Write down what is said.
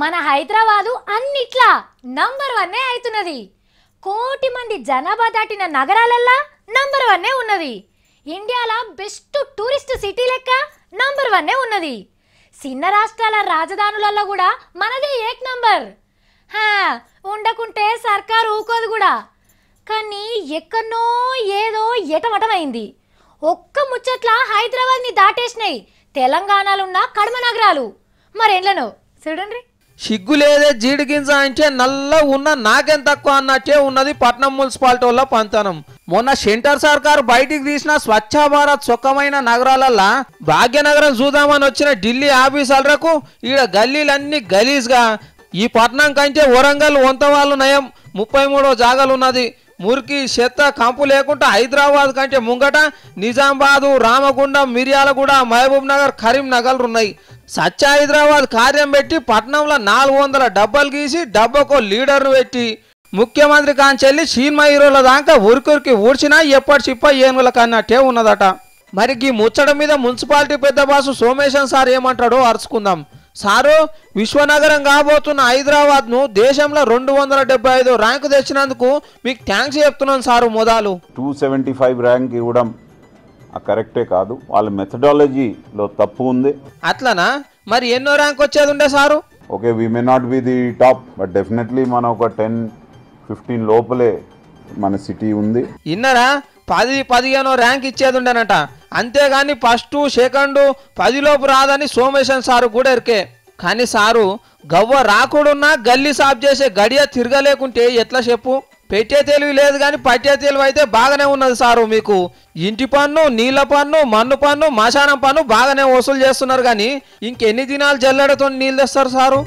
మన హైదరాబాదు అన్నిట్లా నంబర్ 1 అవుతున్నది. కోటి మంది జనాభా దాటిన నగరాలల్లా నంబర్ 1 ఉన్నది. ఇండియాలో బెస్ట్ టూరిస్ట్ సిటీ లెక్క నంబర్ 1 ఉన్నది. చిన్న రాష్ట్రాల రాజధానులలో కూడా మనదే ఏక్ నంబర్. ఉండకుంటే సర్కారు ఊకోదు కూడా. కానీ ఎక్కడనో ఏదో ఎటమటమైంది. ఒక్క ముచ్చట్ల హైదరాబాద్ని దాటేసినాయి తెలంగాణలో కడమ నగరాలు. మరేండ్లనో చూడండి. సిగ్గులేదే జీడిగింజ అంటే నల్ల ఉన్న నాకేం తక్కువ అన్నట్టే ఉన్నది పట్నం మున్సిపాలిటీ వాళ్ళ పంతనం. మొన్న సెంటర్ సర్కారు బయటికి తీసిన స్వచ్ఛ భారత్ చొక్కమైన నగరాలల్లా భాగ్యనగరం చూద్దామని వచ్చిన ఢిల్లీ ఆఫీసర్లకు ఈడ గల్లీలన్నీ గలీజ్గా. ఈ పట్నం కంటే వరంగల్ వంతవాళ్ళు నయం 33 జాగాలు ఉన్నది. మురికి చెత్త కంపు లేకుండా హైదరాబాద్ కంటే ముంగట నిజామాబాదు, రామగుండం, మిర్యాలగూడ, మహబూబ్ నగర్, కరీంనగర్ ఉన్నాయి. సచ్చ హైదరాబాద్ కార్యం పెట్టి పట్నంలో 400 డబ్బాలు గీసి డబ్బాకో లీడర్ను పెట్టి ముఖ్యమంత్రి కాంచెల్లి సినిమా హీరోల దాకా ఉరికి ఊడ్చినా ఎప్పటి చిప్ప ఏనుగుల కన్నట్టే ఉన్నదట. మరి ఈ ముచ్చట మీద మున్సిపాలిటీ పెద్ద బాసు సోమేశన్ సార్ ఏమంటాడో అరుచుకుందాం. సారు, విశ్వనగరం కాబోతున్న హైదరాబాద్ను దేశంలో 275 ర్యాంకు తెచ్చినందుకు మీకు థ్యాంక్స్ చెప్తున్నాను సారు. మొదలు 275 ర్యాంక్ ఇవ్వడం కరెక్టే కాదు, వాళ్ళ మెథడాలజీలో తప్పు ఉంది. అట్లనా? మరి ఎన్నో ర్యాంక్ వచ్చేది ఉండే sir? Okay, we may not be the top, but definitely మన ఒక 10-15 లోపలే మన సిటీ ఉంది. ఇన్నరా 10-15 ర్యాంక్ ఇచ్చేది ఉండేనట. అంతేగాని ఫస్ట్ సెకండ్ 10 లోపు రాదని సోమేశన్ సారు కూడా ఎరికే. కానీ సారు, గవ్వ రాకుడున్నా గల్లీ సాఫ్ చేసే గడియ తిరగలేకుంటే ఎట్లా చెప్పు? పెట్టే తెలివి లేదు కానీ పట్టే తెలివి అయితే బాగానే ఉన్నది సారు. మీకు ఇంటి పన్ను, నీళ్ల పన్ను, మన్ను పన్ను, మశానం పన్ను బాగానే వసూలు చేస్తున్నారు. కానీ ఇంకెన్ని దినాలు జల్లెడతో నీళ్ళు తెస్తారు సారు?